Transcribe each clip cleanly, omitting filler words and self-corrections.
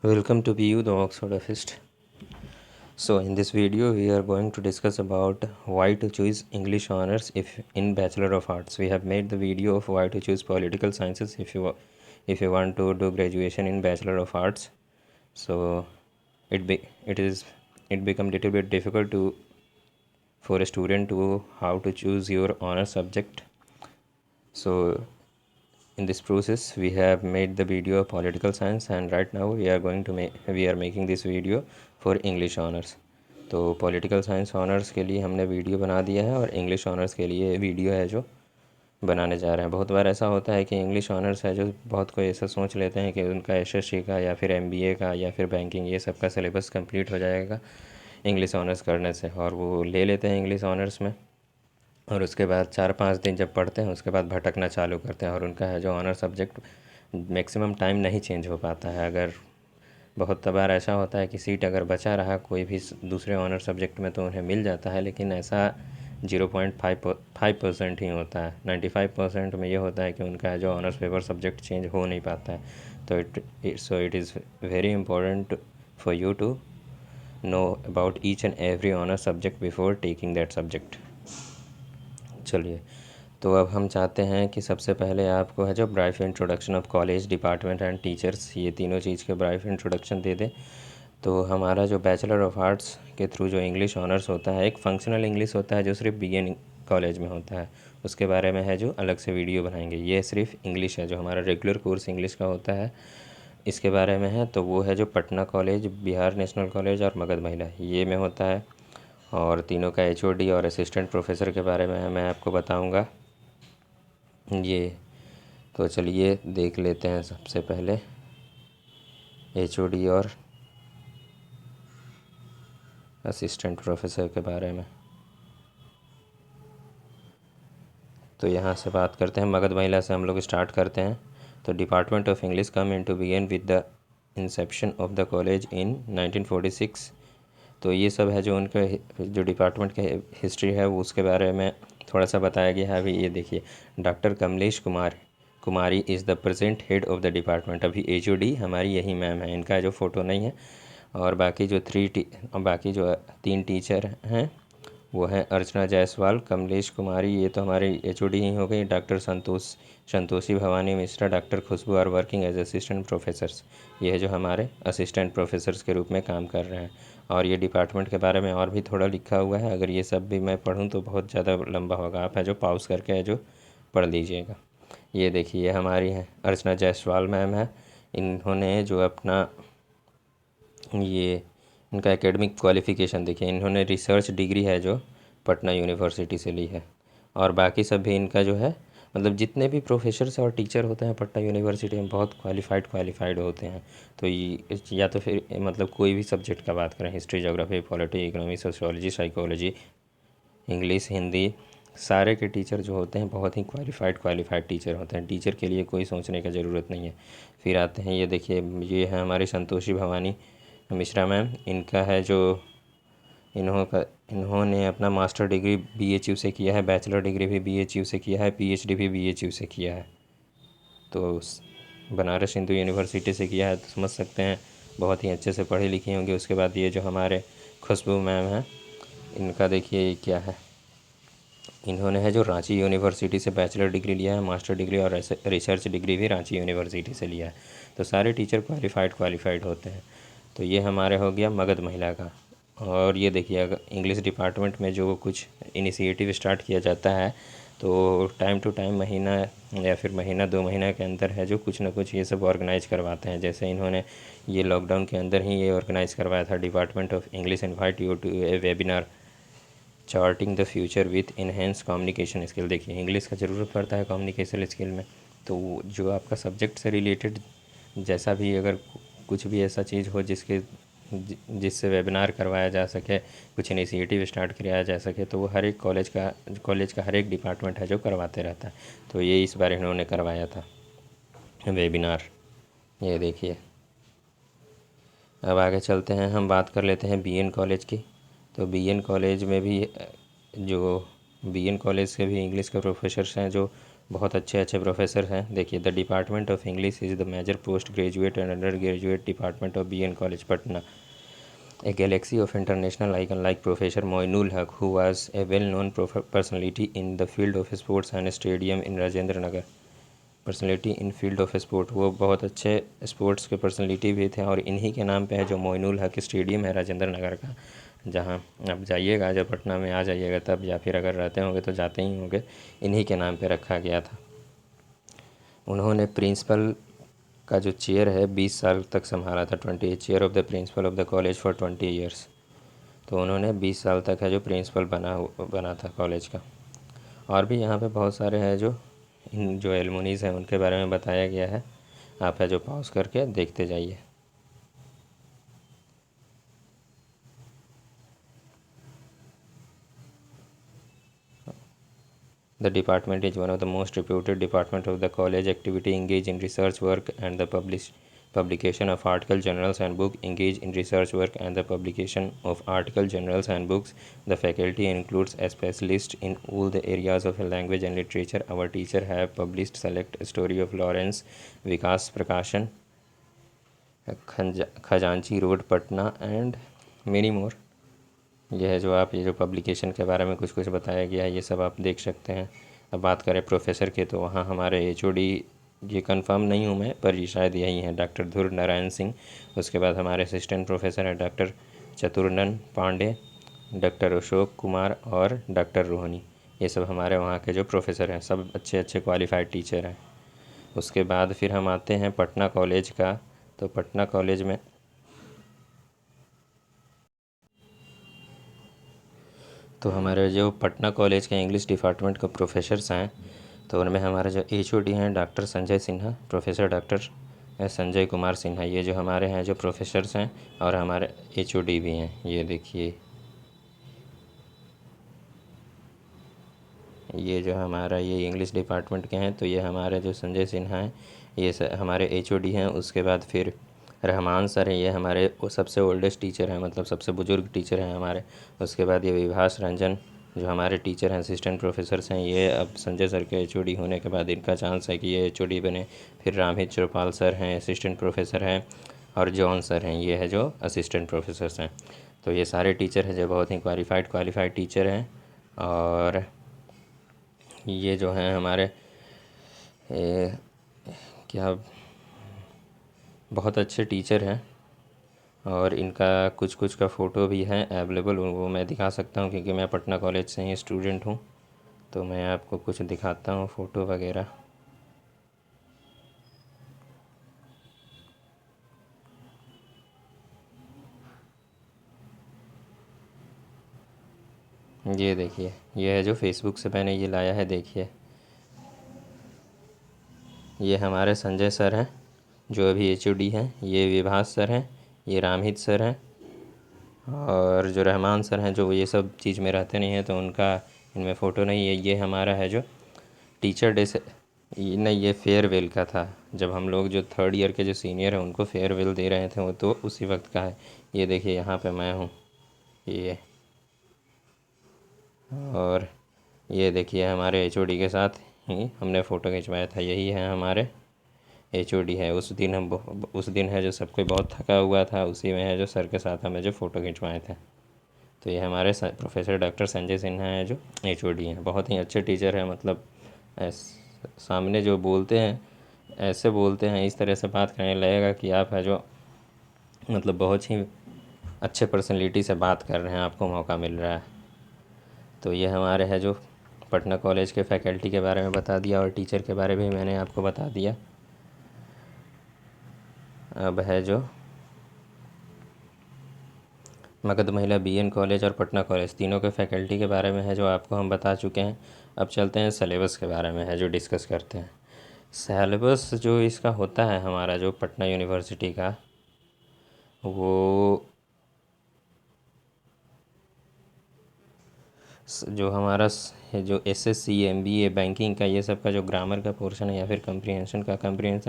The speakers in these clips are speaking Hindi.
Welcome to BU, the Oxford Office. So in this video we are going to discuss about why to choose English honors if in Bachelor of Arts. We have made the video of why to choose political sciences if you want to do graduation in Bachelor of Arts. So it become little bit difficult to for a student to how to choose your honor subject. So in this process we have made the video of political science, and right now we are making this video for English honors. तो पॉलिटिकल साइंस ऑनर्स के लिए हमने वीडियो बना दिया है और इंग्लिश ऑनर्स के लिए वीडियो है जो बनाने जा रहे हैं। बहुत बार ऐसा होता है कि इंग्लिश ऑनर्स है जो बहुत कोई ऐसा सोच लेते हैं कि उनका एसएससी का या फिर एमबीए का या फिर बैंकिंग ये सब का सिलेबस कंप्लीट हो जाएगा इंग्लिश ऑनर्स करने से, और वो ले लेते हैं इंग्लिश ऑनर्स में और उसके बाद 4-5 दिन जब पढ़ते हैं उसके बाद भटकना चालू करते हैं और उनका है जो ऑनर सब्जेक्ट मैक्सिमम टाइम नहीं चेंज हो पाता है। अगर बहुत बार ऐसा होता है कि सीट अगर बचा रहा कोई भी दूसरे ऑनर सब्जेक्ट में तो उन्हें मिल जाता है, लेकिन ऐसा 0.5% ही होता है। 95% में ये होता है कि उनका जो ऑनर्स पेपर सब्जेक्ट चेंज हो नहीं पाता है। तो it is very important for you to know about each and every honour subject before taking that subject. चलिए, तो अब हम चाहते हैं कि सबसे पहले आपको है जो brief introduction of college, department and teachers, ये तीनों चीज़ के ब्रीफ इंट्रोडक्शन दे दें। तो हमारा जो बैचलर ऑफ आर्ट्स के थ्रू जो इंग्लिश ऑनर्स होता है, एक फंक्शनल इंग्लिश होता है जो सिर्फ बीएन कॉलेज में होता है, उसके बारे में है जो अलग से वीडियो बनाएंगे। ये सिर्फ इंग्लिश है जो हमारा रेगुलर कोर्स इंग्लिश का होता है, इसके बारे में है। तो वो है जो Patna college, Bihar national college और मगध महिला, ये में होता है। और तीनों का एचओडी और असिस्टेंट प्रोफेसर के बारे में मैं आपको बताऊंगा ये। तो चलिए देख लेते हैं सबसे पहले एचओडी और असिस्टेंट प्रोफेसर के बारे में। तो यहाँ से बात करते हैं, मगध महिला से हम लोग स्टार्ट करते हैं। तो department of English come in to begin with the inception of the college in 1946। तो ये सब है जो उनका जो डिपार्टमेंट का हिस्ट्री है वो उसके बारे में थोड़ा सा बताया गया है। अभी ये देखिए, doctor Kamlesh Kumari is the present head of the department. अभी एचओडी हमारी यही मैम है, इनका जो फ़ोटो नहीं है। और बाकी जो 3 टीचर हैं वो हैं अर्चना जायसवाल, कमलेश कुमारी, ये तो हमारे एचओडी ही हो गई। Doctor Santoshi Bhavani Mishra, doctor Khushbu are working as assistant professors. ये है जो हमारे असिस्टेंट प्रोफेसर्स के रूप में काम कर रहे हैं। और ये डिपार्टमेंट के बारे में और भी थोड़ा लिखा हुआ है, अगर ये सब भी मैं पढ़ूँ तो बहुत ज़्यादा लंबा होगा। आप है जो पॉज करके है जो पढ़ लीजिएगा। ये देखिए, ये हमारी है अर्चना जायसवाल मैम है। इन्होंने जो अपना ये इनका एकेडमिक क्वालिफ़िकेशन देखिए, इन्होंने रिसर्च डिग्री है जो पटना यूनिवर्सिटी से ली है। और बाकी सब भी इनका जो है मतलब जितने भी प्रोफेसर्स और टीचर होते हैं पटना यूनिवर्सिटी में बहुत क्वालिफाइड होते हैं। तो ये या तो फिर मतलब कोई भी सब्जेक्ट का बात करें, history, geography, polity, economy, sociology, psychology, English, Hindi, सारे के टीचर जो होते हैं बहुत ही क्वालिफाइड टीचर होते हैं। टीचर के लिए कोई सोचने की ज़रूरत नहीं है। फिर आते हैं, ये देखिए, ये है हमारी संतोषी भवानी मिश्रा मैम। इनका है जो इन्होंने अपना मास्टर डिग्री बीएचयू से किया है, बैचलर डिग्री भी बीएचयू से किया है, पीएचडी भी बीएचयू से किया है। तो बनारस हिंदू यूनिवर्सिटी से किया है, तो समझ सकते हैं बहुत ही अच्छे से पढ़ी लिखी होंगी। उसके बाद ये जो हमारे खुशबू मैम हैं, इनका देखिए क्या है, इन्होंने है जो रांची यूनिवर्सिटी से बैचलर डिग्री लिया है, मास्टर डिग्री और रिसर्च डिग्री भी रांची यूनिवर्सिटी से लिया है। तो सारे टीचर क्वालिफाइड होते हैं। तो ये हमारे हो गया मगध महिला का। और ये देखिए, अगर इंग्लिश डिपार्टमेंट में जो कुछ इनिशिएटिव स्टार्ट किया जाता है तो टाइम टू टाइम, महीना या फिर महीना 2 महीना के अंदर है जो कुछ ना कुछ ये सब ऑर्गेनाइज करवाते हैं। जैसे इन्होंने ये लॉकडाउन के अंदर ही ये ऑर्गेनाइज़ करवाया था, department of English invite you to a webinar charting the future with enhance communication skill. देखिए, इंग्लिश का ज़रूरत पड़ता है कम्युनिकेशन स्किल में। तो जो आपका सब्जेक्ट से रिलेटेड जैसा भी अगर कुछ भी ऐसा चीज़ हो जिससे वेबिनार करवाया जा सके, कुछ इनिशिएटिव स्टार्ट किया जा सके, तो वो हर एक कॉलेज का हर एक डिपार्टमेंट है जो करवाते रहता है। तो ये इस बार इन्होंने करवाया था वेबिनार। ये देखिए, अब आगे चलते हैं, हम बात कर लेते हैं बीएन कॉलेज की। तो बीएन कॉलेज में भी जो बीएन कॉलेज के भी इंग्लिश के प्रोफेसर्स हैं जो बहुत अच्छे अच्छे प्रोफेसर हैं। देखिए, the department of English is the major postgraduate and undergraduate department of BN college Patna. A galaxy of international icon like Professor Moinul Haq, who was a well-known personality in the field of sports and stadium in Rajendra Nagar। Personality in field of sport, वो बहुत अच्छे स्पोर्ट्स के पर्सनैलिटी भी थे, और इन्हीं के नाम पे है जो मोइनुल हक स्टेडियम है राजेंद्र नगर का, जहाँ आप जाइएगा, जब पटना में आ जाइएगा तब, या फिर अगर रहते होंगे तो जाते ही होंगे, इन्हीं के नाम पे रखा गया था। उन्होंने प्रिंसिपल का जो चेयर है 20 साल तक संभाला था, 20 chair of the principle of the college for 20 years. तो उन्होंने 20 साल तक है जो प्रिंसिपल बना था कॉलेज का। और भी यहाँ पे बहुत सारे हैं जो इन जो एलुमनीज़ हैं उनके बारे में बताया गया है, आप है जो पॉज करके देखते जाइए। The department is one of the most reputed department of the college. Activity engage in research work and the publication of article journals and book. Engage in research work and the publication of article journals and books. The faculty includes a specialist in all the areas of language and literature. Our teacher have published select story of Lawrence Vikas Prakashan, Khajanchi road Patna and many more. ये है जो आप ये जो पब्लिकेशन के बारे में कुछ कुछ बताया गया है, ये सब आप देख सकते हैं। अब बात करें प्रोफेसर की, तो वहाँ हमारे HOD, ये कंफर्म नहीं हूँ मैं, पर ये शायद यही हैं, डॉक्टर ध्रुव नारायण सिंह। उसके बाद हमारे असिस्टेंट प्रोफेसर हैं डॉक्टर चतुर्नन पांडे, डॉक्टर अशोक कुमार और डॉक्टर रोहनी। ये सब हमारे वहाँ के जो प्रोफेसर हैं, सब अच्छे अच्छे क्वालिफाइड टीचर हैं। उसके बाद फिर हम आते हैं पटना कॉलेज का। तो पटना कॉलेज में तो हमारे जो पटना कॉलेज के इंग्लिश डिपार्टमेंट के प्रोफेसर्स हैं, तो उनमें हमारे जो HOD हैं doctor Sanjay Sinha, professor doctor Sanjay Kumar Sinha, ये जो हमारे हैं जो प्रोफेसर्स हैं, और हमारे HOD भी हैं। ये देखिए, ये जो हमारा ये इंग्लिश डिपार्टमेंट के हैं, तो ये हमारे जो संजय सिन्हा हैं, ये हमारे HOD हैं। उसके बाद फिर रहमान सर हैं, ये हमारे सबसे ओल्डेस्ट टीचर हैं, मतलब सबसे बुज़ुर्ग टीचर हैं हमारे। उसके बाद ये विभास रंजन जो हमारे टीचर हैं, असिस्टेंट प्रोफेसर्स हैं, ये अब संजय सर के HOD होने के बाद इनका चांस है कि ये HOD बने। फिर रामहित चौपाल सर हैं, असिस्टेंट प्रोफेसर हैं, और जॉन सर हैं, ये है जो असिस्टेंट प्रोफेसर्स हैं। तो ये सारे टीचर हैं जो बहुत ही क्वालिफाइड टीचर हैं। और ये जो हैं हमारे क्या बहुत अच्छे टीचर हैं, और इनका कुछ कुछ का फ़ोटो भी है अवेलेबल, वो मैं दिखा सकता हूँ क्योंकि मैं पटना कॉलेज से ही स्टूडेंट हूँ। तो मैं आपको कुछ दिखाता हूँ फ़ोटो वगैरह। ये देखिए, ये है जो फेसबुक से मैंने ये लाया है। देखिए, ये हमारे संजय सर हैं जो अभी HOD हैं, ये विभास सर हैं, ये रामहित सर हैं, और जो रहमान सर हैं जो ये सब चीज़ में रहते नहीं हैं तो उनका इनमें फ़ोटो नहीं है। ये हमारा है जो टीचर डे से नहीं, ये फेयरवेल का था, जब हम लोग जो 3rd ईयर के जो सीनियर हैं उनको फेयरवेल दे रहे थे, वो तो उसी वक्त का है। ये देखिए, यहाँ पे मैं हूँ ये, और ये देखिए हमारे HOD के साथ ही हमने फ़ोटो खिंचवाया था। यही है हमारे HOD है। उस दिन है जो सब कोई बहुत थका हुआ था, उसी में है जो सर के साथ हमें जो फ़ोटो खिंचवाए थे। तो ये हमारे प्रोफेसर डॉक्टर संजय सिन्हा है जो HOD हैं। बहुत ही अच्छे टीचर हैं, मतलब सामने जो बोलते हैं ऐसे बोलते हैं, इस तरह से बात करने लगेगा कि आप है जो मतलब बहुत ही अच्छे पर्सनैलिटी से बात कर रहे हैं, आपको मौका मिल रहा है। तो ये हमारे है जो पटना कॉलेज के फैकल्टी के बारे में बता दिया, और टीचर के बारे में भी मैंने आपको बता दिया। अब है जो मगध महिला BN कॉलेज और पटना कॉलेज, तीनों के फैकल्टी के बारे में है जो आपको हम बता चुके हैं। अब चलते हैं सिलेबस के बारे में है जो डिस्कस करते हैं। सिलेबस जो इसका होता है हमारा जो पटना यूनिवर्सिटी का, वो जो हमारा जो SSC MBA बैंकिंग का, ये सब का जो ग्रामर का पोर्शन है या फिर कंप्रीहेंशन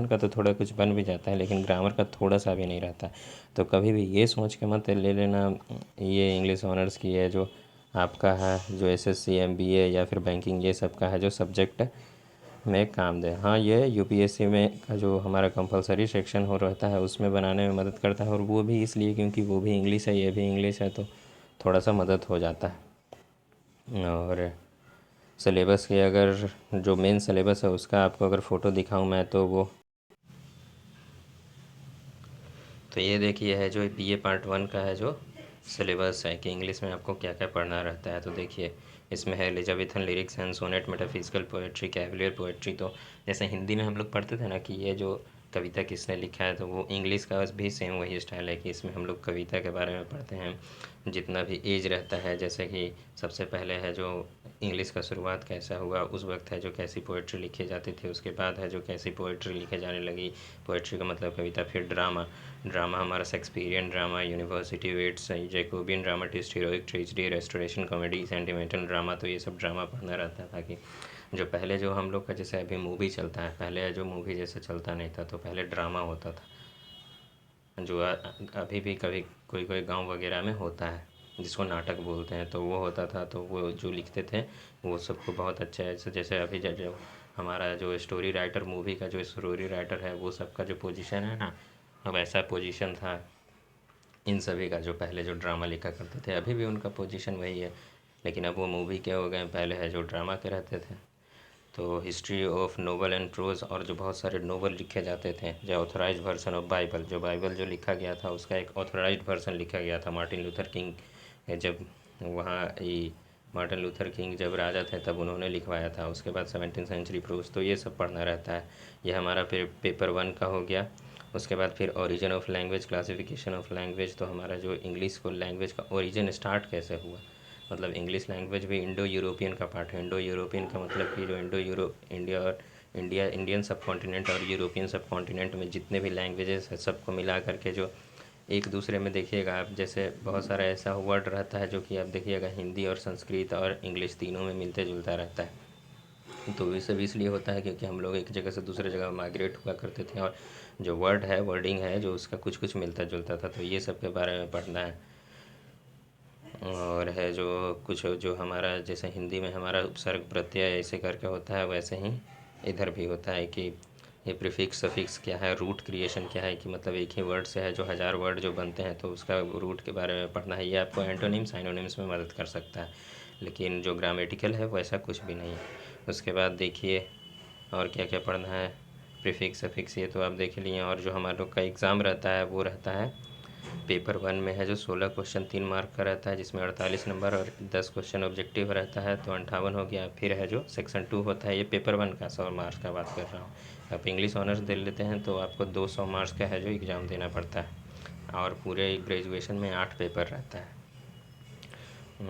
का तो थोड़ा कुछ बन भी जाता है, लेकिन ग्रामर का थोड़ा सा भी नहीं रहता है। तो कभी भी ये सोच के मत ले लेना ये इंग्लिश ऑनर्स की है जो आपका है जो SSC MBA या फिर बैंकिंग, ये सब का है जो सब्जेक्ट में काम दे। हाँ, ये यूपीएससी में का जो हमारा कंपलसरी सेक्शन हो रहता है उसमें बनाने में मदद करता है, और वो भी इसलिए क्योंकि वो भी इंग्लिश है, ये भी इंग्लिश है, तो थोड़ा सा मदद हो जाता है। और सिलेबस की अगर जो मेन सिलेबस है उसका आपको अगर फ़ोटो दिखाऊं मैं तो ये देखिए है जो बीए पार्ट 1 का है जो सिलेबस है कि इंग्लिश में आपको क्या क्या पढ़ना रहता है। तो देखिए इसमें है Elizabethan lyrics and sonnet, metaphysical poetry, cavalier poetry. तो जैसे हिंदी में हम लोग पढ़ते थे ना कि ये जो कविता किसने लिखा है, तो वो इंग्लिश का भी सेम वही स्टाइल है कि इसमें हम लोग कविता के बारे में पढ़ते हैं, जितना भी एज रहता है। जैसे कि सबसे पहले है जो इंग्लिश का शुरुआत कैसा हुआ, उस वक्त है जो कैसी पोएट्री लिखी जाती थी, उसके बाद है जो कैसी पोएट्री लिखे जाने लगी। पोएट्री का मतलब कविता। फिर ड्रामा, ड्रामा हमारा Shakespearean drama, university wits, Jacobean dramatist, heroic tragedy, restoration comedy, sentimental drama. तो ये सब ड्रामा पढ़ना रहता था कि जो पहले जो हम लोग का जैसे अभी मूवी चलता है, पहले जो मूवी जैसे चलता नहीं था, तो पहले ड्रामा होता था जो अभी भी कभी कोई कोई गांव वगैरह में होता है जिसको नाटक बोलते हैं, तो वो होता था। तो वो जो लिखते थे वो सबको बहुत अच्छा है। जैसे जैसे अभी जो हमारा जो स्टोरी राइटर, मूवी का जो स्टोरी राइटर है, वो सबका जो पोजीशन है ना, वैसा पोजीशन था इन सभी का जो पहले जो ड्रामा लिखा करते थे। अभी भी उनका पोजीशन वही है, लेकिन अब वो मूवी के हो गए, पहले है जो ड्रामा के रहते थे। तो history of novel and prose, और जो बहुत सारे नोवेल लिखे जाते थे, जो ऑथराइज वर्सन ऑफ बाइबल, जो बाइबल जो लिखा गया था उसका एक ऑथराइज वर्सन लिखा गया था मार्टिन लूथर किंग। जब वहाँ ये मार्टिन लूथर किंग जब राजा थे तब उन्होंने लिखवाया था। उसके बाद 17th सेंचुरी प्रोज। तो ये सब पढ़ना रहता है। ये हमारा फिर पेपर 1 का हो गया। उसके बाद फिर origin of language, classification of language. तो हमारा जो इंग्लिश को लैंग्वेज का ओरिजिन स्टार्ट कैसे हुआ, मतलब इंग्लिश लैंग्वेज भी इंडो यूरोपियन का पार्ट है। इंडो यूरोपियन का मतलब कि जो इंडो यूरो इंडिया और इंडियन सब कॉन्टिनेंट और यूरोपियन सब कॉन्टिनेंट में जितने भी लैंग्वेजेस हैं सबको मिला करके जो एक दूसरे में देखिएगा आप, जैसे बहुत सारा ऐसा वर्ड रहता है जो कि आप देखिएगा हिंदी और संस्कृत और इंग्लिश तीनों में मिलते जुलता रहता है। तो ये सब इसलिए होता है क्योंकि हम लोग एक जगह से दूसरे जगह माइग्रेट हुआ करते थे, और जो वर्ड है, वर्डिंग है, जो उसका कुछ कुछ मिलता जुलता था। तो ये सब के बारे में पढ़ना है। और है जो कुछ जो हमारा जैसे हिंदी में हमारा उपसर्ग प्रत्यय ऐसे करके होता है, वैसे ही इधर भी होता है कि ये प्रीफिक्स सफिक्स क्या है, रूट क्रिएशन क्या है, कि मतलब एक ही वर्ड से है जो 1000 वर्ड जो बनते हैं, तो उसका रूट के बारे में पढ़ना है। ये आपको एंटोनिम साइनोनिम्स में मदद कर सकता है, लेकिन जो ग्रामेटिकल है वैसा कुछ भी नहीं है। उसके बाद देखिए और क्या क्या पढ़ना है। प्रीफिक्स सफिक्स ये तो आप देख लिए। और जो हमारे लोग का एग्ज़ाम रहता है वो रहता है पेपर 1 में है जो 16 क्वेश्चन 3 मार्क का रहता है, जिसमें 48 नंबर और 10 क्वेश्चन ऑब्जेक्टिव रहता है, तो 58 हो गया। फिर है जो सेक्शन 2 होता है, ये पेपर 1 का 100 मार्क्स का बात कर रहा हूँ। आप इंग्लिश ऑनर्स दे लेते हैं तो आपको 200 मार्क्स का है जो एग्ज़ाम देना पड़ता है, और पूरे ग्रेजुएशन में 8 पेपर रहता है।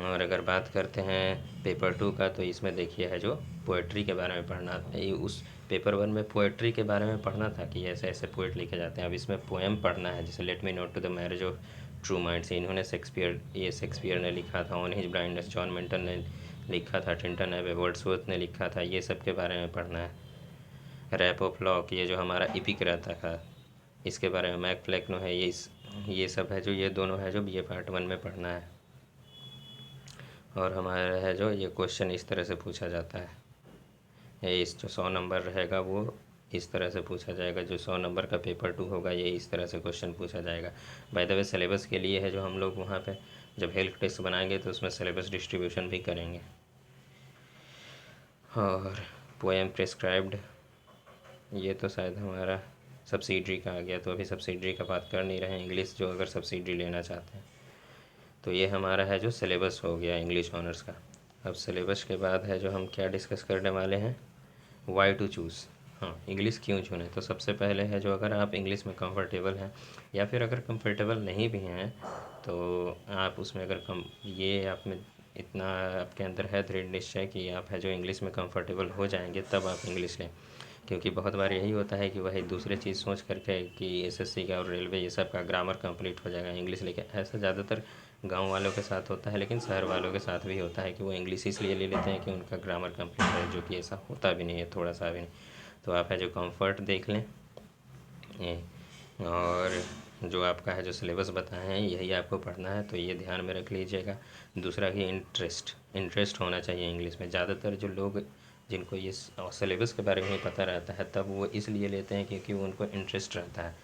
और अगर बात करते हैं पेपर 2 का, तो इसमें देखिए है जो पोएट्री के बारे में पढ़ना। उस पेपर 1 में पोएट्री के बारे में पढ़ना था कि ऐसे ऐसे पोएट लिखे जाते हैं। अब इसमें पोएम पढ़ना है, जैसे let me not to the marriage of true minds, इन्होंने शेक्सपियर ने लिखा था। On his blindness, John Milton ने लिखा था। टिंटन एबे वर्ड्सवर्थ ने लिखा था। ये सब के बारे में पढ़ना है। रैप ऑफ लॉक, ये जो हमारा इपिक रहता था, इसके बारे में मैक फ्लेक्नो है। ये सब है जो, ये दोनों है जो बीए पार्ट 1 में पढ़ना है। और हमारा है जो ये क्वेश्चन इस तरह से पूछा जाता है, ये इस जो 100 नंबर रहेगा वो इस तरह से पूछा जाएगा। जो 100 नंबर का पेपर 2 होगा ये इस तरह से क्वेश्चन पूछा जाएगा। बाय द वे सिलेबस के लिए है जो हम लोग वहाँ पे जब हेल्थ टेस्ट बनाएंगे तो उसमें सिलेबस डिस्ट्रीब्यूशन भी करेंगे। और पोएम प्रिस्क्राइब्ड, ये तो शायद हमारा सब्सिडरी का आ गया, तो अभी सब्सिडरी का बात कर नहीं रहे हैं, इंग्लिश जो अगर सब्सिडरी लेना चाहते हैं। तो ये हमारा है जो सिलेबस हो गया इंग्लिश ऑनर्स का। अब सिलेबस के बाद है जो हम क्या डिस्कस करने वाले हैं, वाई टू चूज़। हाँ, इंग्लिश क्यों चुनें। तो सबसे पहले है जो अगर आप इंग्लिश में कंफर्टेबल हैं, या फिर अगर कंफर्टेबल नहीं भी हैं, तो आप उसमें अगर कम ये आप में इतना आपके अंदर है दृढ़ निश्चय कि आप है जो इंग्लिश में कंफर्टेबल हो जाएंगे, तब आप इंग्लिश लें। क्योंकि बहुत बार यही होता है कि वही दूसरे चीज़ सोच करके कि एसएससी का और रेलवे ये सब का ग्रामर कंप्लीट हो जाएगा इंग्लिश लेके। ऐसा ज़्यादातर गांव वालों के साथ होता है, लेकिन शहर वालों के साथ भी होता है कि वो इंग्लिश इसलिए ले लेते हैं कि उनका ग्रामर कंप्लीट है, जो कि ऐसा होता भी नहीं है, थोड़ा सा भी नहीं। तो आप है जो कंफर्ट देख लें, और जो आपका है जो सिलेबस बताए हैं यही आपको पढ़ना है, तो ये ध्यान में रख लीजिएगा। दूसरा कि इंटरेस्ट होना चाहिए इंग्लिश में। ज़्यादातर जो लोग जिनको ये सिलेबस के बारे में ही पता रहता है, तब वो इसलिए लेते हैं क्योंकि वो उनको इंटरेस्ट रहता है।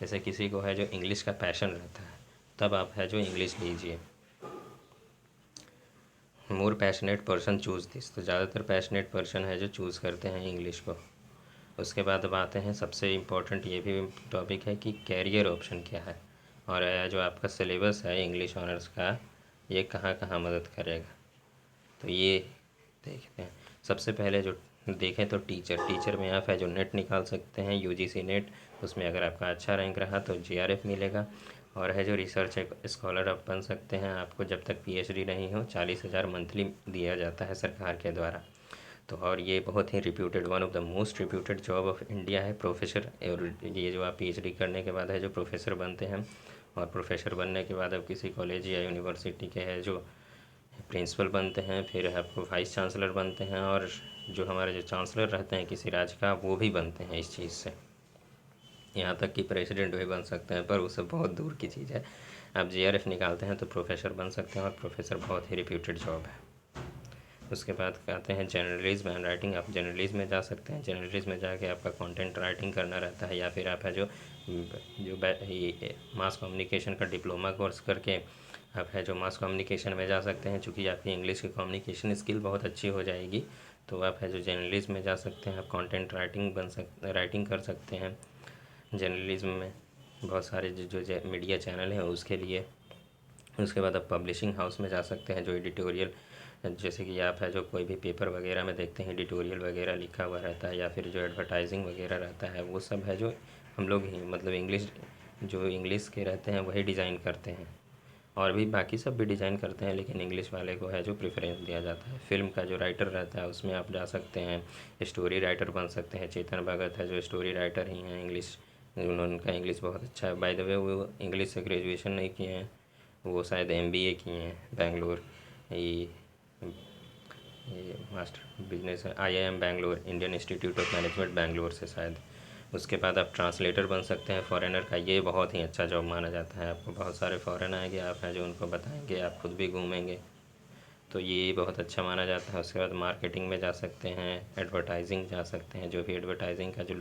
जैसे किसी को है जो इंग्लिश का पैशन रहता है, तब आप है जो इंग्लिश लीजिए। मोर पैशनेट पर्सन चूज़ दिस, तो ज़्यादातर पैशनेट पर्सन है जो चूज़ करते हैं इंग्लिश को। उसके बाद अब आते हैं सबसे इम्पोर्टेंट ये भी टॉपिक है कि कैरियर ऑप्शन क्या है, और जो आपका सिलेबस है इंग्लिश ऑनर्स का, ये कहाँ कहाँ मदद करेगा। तो ये देखते हैं। सबसे पहले जो देखें तो टीचर में आप है जो नेट निकाल सकते हैं, यूजीसी नेट। उसमें अगर आपका अच्छा रैंक रहा तो जीआरएफ मिलेगा। और है जो रिसर्च स्कॉलर आप बन सकते हैं, आपको जब तक पीएचडी नहीं हो 40,000 मंथली दिया जाता है सरकार के द्वारा। तो और ये बहुत ही reputed, one of the most reputed job of India है प्रोफेसर। और ये जो आप पीएचडी करने के बाद है जो प्रोफेसर बनते हैं, और प्रोफेसर बनने के बाद अब किसी कॉलेज या यूनिवर्सिटी के है जो प्रिंसिपल बनते हैं, फिर आपको वाइस चांसलर बनते हैं, और जो हमारे जो चांसलर रहते हैं किसी राज्य का, वो भी बनते हैं इस चीज़ से। यहाँ तक कि प्रेसिडेंट भी बन सकते हैं, पर उससे बहुत दूर की चीज़ है। आप जीआरएफ निकालते हैं तो प्रोफेसर बन सकते हैं, और प्रोफेसर बहुत ही रिप्यूटेड जॉब है। उसके बाद आते हैं जर्नलिज्म एंड राइटिंग। आप जर्नलिज्म में जा सकते हैं। जर्नलिज्म में जाके आपका कंटेंट राइटिंग करना रहता है, या फिर आप है जो मास कम्युनिकेशन का डिप्लोमा कोर्स करके आप है जो मास कम्युनिकेशन में जा सकते हैं। चूँकि आपकी इंग्लिश की कम्युनिकेशन स्किल बहुत अच्छी हो जाएगी, तो आप है जो जर्नलिज्म में जा सकते हैं। आप कंटेंट राइटिंग कर सकते हैं जर्नलिज्म में। बहुत सारे जो मीडिया चैनल हैं उसके लिए। उसके बाद आप पब्लिशिंग हाउस में जा सकते हैं, जो एडिटोरियल, जैसे कि आप है जो कोई भी पेपर वगैरह में देखते हैं एडिटोरियल वगैरह लिखा हुआ रहता है, या फिर जो एडवर्टाइजिंग वगैरह रहता है, वो सब है जो हम लोग ही मतलब इंग्लिश के रहते हैं वही डिज़ाइन करते हैं। और भी बाकी सब भी डिज़ाइन करते हैं, लेकिन इंग्लिश वाले को है जो प्रेफरेंस दिया जाता है। फिल्म का जो राइटर रहता है उसमें आप जा सकते हैं, स्टोरी राइटर बन सकते हैं। चेतन भगत है जो स्टोरी राइटर ही हैं इंग्लिश, उनका इंग्लिश बहुत अच्छा है। बाय द वे वो इंग्लिश से ग्रेजुएशन नहीं किए हैं, वो शायद एमबीए किए हैं बेंगलोर, ये master business IIM Bangalore, Indian institute of management Bangalore से शायद। उसके बाद आप ट्रांसलेटर बन सकते हैं फॉरेनर का। ये बहुत ही अच्छा जॉब माना जाता है। आपको बहुत सारे फॉरेन आएंगे, आप हैं जो उनको बताएंगे, आप खुद भी घूमेंगे, तो ये बहुत अच्छा माना जाता है। उसके बाद मार्केटिंग में जा सकते हैं, एडवर्टाइजिंग जा सकते हैं। जो भी एडवर्टाइजिंग का जो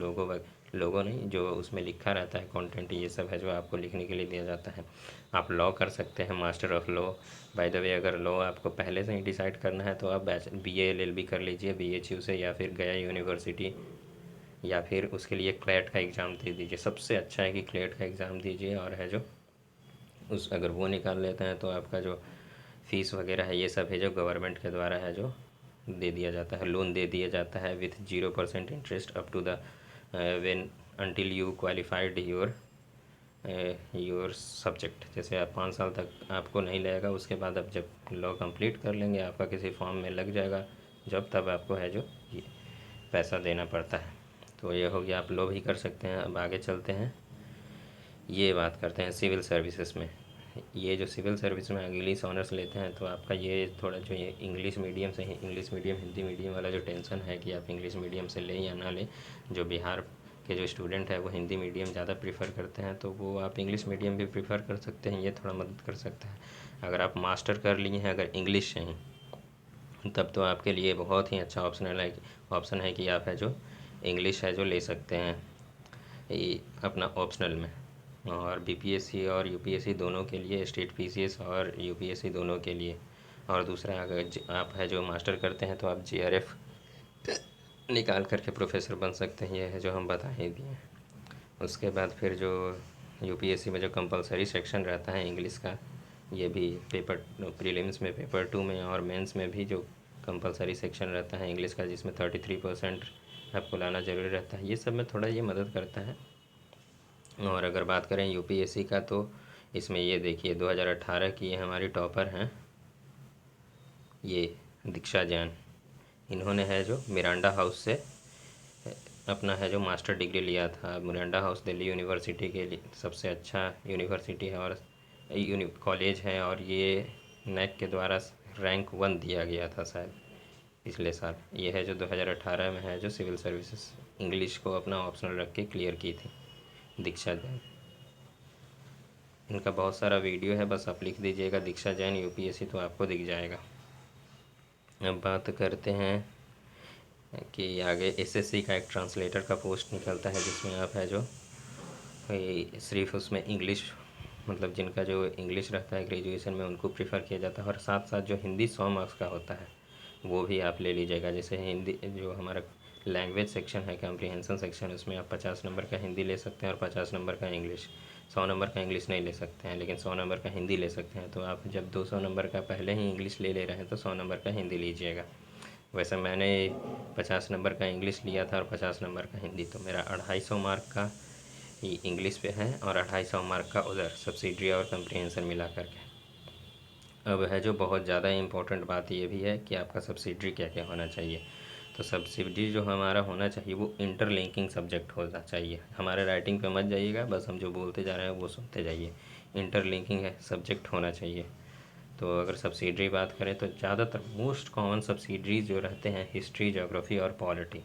लोगो नहीं, जो उसमें लिखा रहता है कंटेंट, ये सब है जो आपको लिखने के लिए दिया जाता है। आप लॉ कर सकते हैं, master of law. By the way अगर लॉ आपको पहले से ही डिसाइड करना है तो आप बीए एलएलबी कर लीजिए बीएचयू से, या फिर गया यूनिवर्सिटी, या फिर उसके लिए क्लैट का एग्ज़ाम दे दीजिए। सबसे अच्छा है कि क्लैट का एग्ज़ाम दीजिए, और है जो अगर वो निकाल लेते हैं तो आपका जो फ़ीस वगैरह है ये सब है जो गवर्नमेंट के द्वारा है जो दे दिया जाता है, लोन दे दिया जाता है with 0% interest up to the when until you qualified your subject. जैसे आप 5 साल तक आपको नहीं लगेगा, उसके बाद आप जब लॉ कंप्लीट कर लेंगे, आपका किसी फॉर्म में लग जाएगा जब, तब आपको है जो ये पैसा देना पड़ता है। तो ये हो गया, आप लॉ भी कर सकते हैं। अब आगे चलते हैं, ये बात करते हैं सिविल सर्विसेज में। ये जो सिविल सर्विस में इंग्लिश ऑनर्स लेते हैं, तो आपका ये थोड़ा जो ये इंग्लिश मीडियम से इंग्लिश मीडियम हिंदी मीडियम वाला जो टेंशन है कि आप इंग्लिश मीडियम से लें या ना लें, जो बिहार के जो स्टूडेंट है वो हिंदी मीडियम ज़्यादा प्रीफर करते हैं, तो वो आप इंग्लिश मीडियम भी प्रीफर कर सकते हैं। ये थोड़ा मदद कर सकता है। अगर आप मास्टर कर लिए हैं अगर इंग्लिश से ही, तब तो आपके लिए बहुत ही अच्छा ऑप्शन है कि आप है जो इंग्लिश है जो ले सकते हैं ये अपना ऑप्शनल में। और बीपीएससी और यूपीएससी दोनों के लिए, स्टेट पीसीएस और यूपीएससी दोनों के लिए। और दूसरा, अगर आप है जो मास्टर करते हैं तो आप जीआरएफ निकाल करके प्रोफेसर बन सकते हैं, ये है जो हम बता ही दिए। उसके बाद फिर जो यूपीएससी में जो कंपलसरी सेक्शन रहता है इंग्लिश का, ये भी पेपर प्रीलिम्स में, पेपर 2 में और मेंस में भी जो कंपलसरी सेक्शन रहता है इंग्लिश का, जिसमें 33% आपको लाना ज़रूरी रहता है, ये सब में थोड़ा ये मदद करता है। और अगर बात करें यूपीएससी का, तो इसमें ये देखिए 2018 की ये हमारी टॉपर हैं, ये दीक्षा जैन। इन्होंने है जो मिरांडा हाउस से अपना है जो मास्टर डिग्री लिया था। मिरांडा हाउस दिल्ली यूनिवर्सिटी के लिए सबसे अच्छा यूनिवर्सिटी है और कॉलेज है, और ये नैक के द्वारा रैंक 1 दिया गया था शायद पिछले साल। ये है जो 2018 में है जो सिविल सर्विसेज इंग्लिश को अपना ऑप्शनल रख के क्लियर की थी, दीक्षा जैन। इनका बहुत सारा वीडियो है, बस आप लिख दीजिएगा दीक्षा जैन यूपीएससी तो आपको दिख जाएगा। अब बात करते हैं कि आगे एसएससी का एक ट्रांसलेटर का पोस्ट निकलता है, जिसमें आप है जो सिर्फ उसमें इंग्लिश, मतलब जिनका जो इंग्लिश रहता है ग्रेजुएशन में उनको प्रेफर किया जाता है, और साथ साथ जो हिंदी 100 मार्क्स का होता है वो भी आप ले लीजिएगा। जैसे हिंदी जो हमारा लैंग्वेज सेक्शन है, कॉम्प्रिहेंशन सेक्शन, उसमें आप 50 नंबर का हिंदी ले सकते हैं और 50 नंबर का इंग्लिश। 100 नंबर का इंग्लिश नहीं ले सकते हैं, लेकिन 100 नंबर का हिंदी ले सकते हैं। तो आप जब 200 नंबर का पहले ही इंग्लिश ले रहे हैं तो 100 नंबर का हिंदी लीजिएगा। वैसे मैंने 50 नंबर का इंग्लिश लिया था और 50 नंबर का हिंदी, तो मेरा 250 मार्क का ही इंग्लिश पे है और 250 मार्क का उधर सब्सिडरी और कम्प्रिहेंशन मिला करके। अब है जो बहुत ज़्यादा इम्पोर्टेंट बात ये भी है कि आपका सब्सिडरी क्या क्या होना चाहिए। तो सब्सिडरी जो हमारा होना चाहिए वो इंटरलिंकिंग सब्जेक्ट होना चाहिए। हमारे राइटिंग पे मत जाइएगा, बस हम जो बोलते जा रहे हैं वो सुनते जाइए। इंटरलिंकिंग है सब्जेक्ट होना चाहिए। तो अगर सब्सिडरी बात करें तो ज़्यादातर मोस्ट कॉमन सब्सिडरीज जो रहते हैं हिस्ट्री, ज्योग्राफी और पॉलिटी।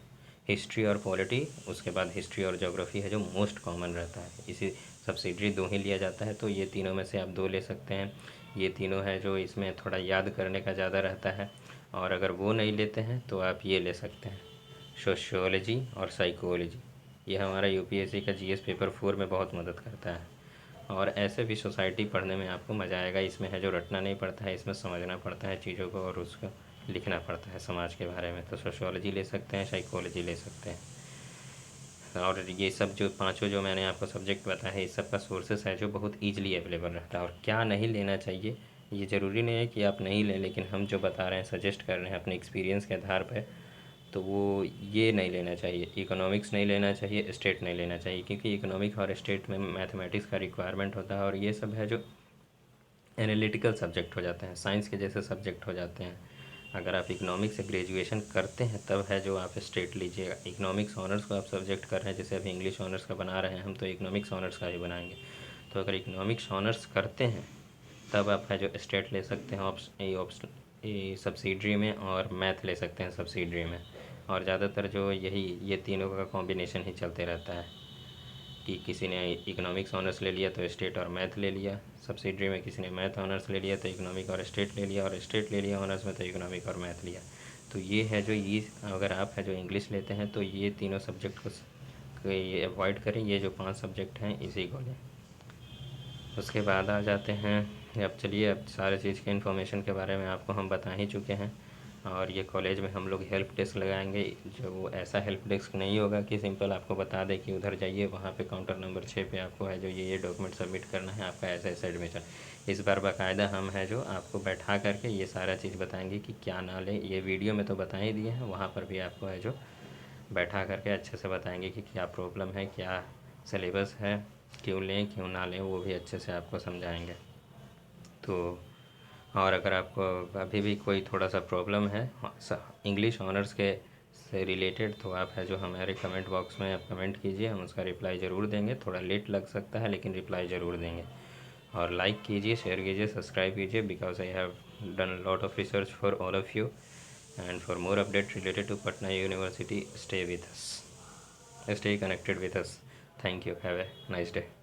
हिस्ट्री और पॉलिटी, उसके बाद हिस्ट्री और ज्योग्राफी है जो मोस्ट कॉमन रहता है। इसी सब्सिडरी दो ही लिया जाता है, तो ये तीनों में से आप दो ले सकते हैं। ये तीनों है जो इसमें थोड़ा याद करने का ज़्यादा रहता है, और अगर वो नहीं लेते हैं तो आप ये ले सकते हैं, सोशियोलॉजी और साइकोलॉजी। ये हमारा यूपीएससी का जीएस पेपर 4 में बहुत मदद करता है। और ऐसे भी सोसाइटी पढ़ने में आपको मज़ा आएगा। इसमें है जो रटना नहीं पड़ता है, इसमें समझना पड़ता है चीज़ों को और उसको लिखना पड़ता है समाज के बारे में। तो सोशियोलॉजी ले सकते हैं, साइकोलॉजी ले सकते हैं। और ये सब जो पांचों जो मैंने आपको सब्जेक्ट बताया है, इस सब का सोर्सेस है जो बहुत ईजिली अवेलेबल रहता है। और क्या नहीं लेना चाहिए, ये ज़रूरी नहीं है कि आप नहीं लें, लेकिन हम जो बता रहे हैं, सजेस्ट कर रहे हैं अपने एक्सपीरियंस के आधार पर, तो वो ये नहीं लेना चाहिए। इकोनॉमिक्स नहीं लेना चाहिए, स्टेट नहीं लेना चाहिए, क्योंकि इकोनॉमिक और स्टेट में मैथमेटिक्स का रिक्वायरमेंट होता है, और ये सब है जो एनालिटिकल सब्जेक्ट हो जाते हैं, साइंस के जैसे सब्जेक्ट हो जाते हैं। अगर आप इकोनॉमिक्स से ग्रेजुएशन करते हैं तब है जो आप स्टेट लीजिएगा। इकोनॉमिक्स ऑनर्स को आप सब्जेक्ट कर रहे हैं, जैसे अभी इंग्लिश ऑनर्स का बना रहे हैं हम, तो इकोनॉमिक्स ऑनर्स का ही बनाएंगे। तो अगर इकोनॉमिक्स ऑनर्स करते हैं तब आप है जो स्टेट ले सकते हैं ऑप्शन सब्सिडरी में, और मैथ ले सकते हैं सब्सिडरी में। और ज़्यादातर जो यही ये तीनों का कॉम्बिनेशन ही चलते रहता है कि किसी ने इकोनॉमिक्स ऑनर्स ले लिया तो स्टेट और मैथ ले लिया, सब्सिडरी में किसी ने मैथ ऑनर्स ले लिया तो इकोनॉमिक और स्टेट ले लिया, और स्टेट ले लिया ऑनर्स में तो इकोनॉमिक और मैथ लिया। तो ये है जो ये, अगर आप है जो इंग्लिश लेते हैं तो ये तीनों सब्जेक्ट को ये अवॉइड करें, ये जो 5 सब्जेक्ट हैं इसी को लें। उसके बाद आ जाते हैं, अब चलिए अब सारे चीज़ के इन्फॉर्मेशन के बारे में आपको हम बता ही चुके हैं। और ये कॉलेज में हम लोग हेल्प डेस्क लगाएंगे, जो ऐसा हेल्प डेस्क नहीं होगा कि सिंपल आपको बता दे कि उधर जाइए, वहाँ पे काउंटर नंबर 6 पे आपको है जो ये डॉक्यूमेंट सबमिट करना है, आपका ऐसा ऐसा एडमिशन। इस बार बाकायदा हम है जो आपको बैठा करके ये सारा चीज़ बताएंगे कि क्या ना लें। ये वीडियो में तो बता ही दिए हैं, वहाँ पर भी आपको है जो बैठा करके अच्छे से बताएंगे कि क्या प्रॉब्लम है, क्या सिलेबस है, क्यों लें क्यों ना लें, वो भी अच्छे से आपको समझाएंगे। तो और अगर आपको अभी भी कोई थोड़ा सा प्रॉब्लम है इंग्लिश ऑनर्स के से रिलेटेड, तो आप है जो हमारे कमेंट बॉक्स में आप कमेंट कीजिए, हम उसका रिप्लाई ज़रूर देंगे। थोड़ा लेट लग सकता है लेकिन रिप्लाई ज़रूर देंगे। और लाइक कीजिए, शेयर कीजिए, सब्सक्राइब कीजिए, because I have done lot of research for all of you, and for more update related to Patna university, stay with us, stay connected with us. Thank you. Have a nice day.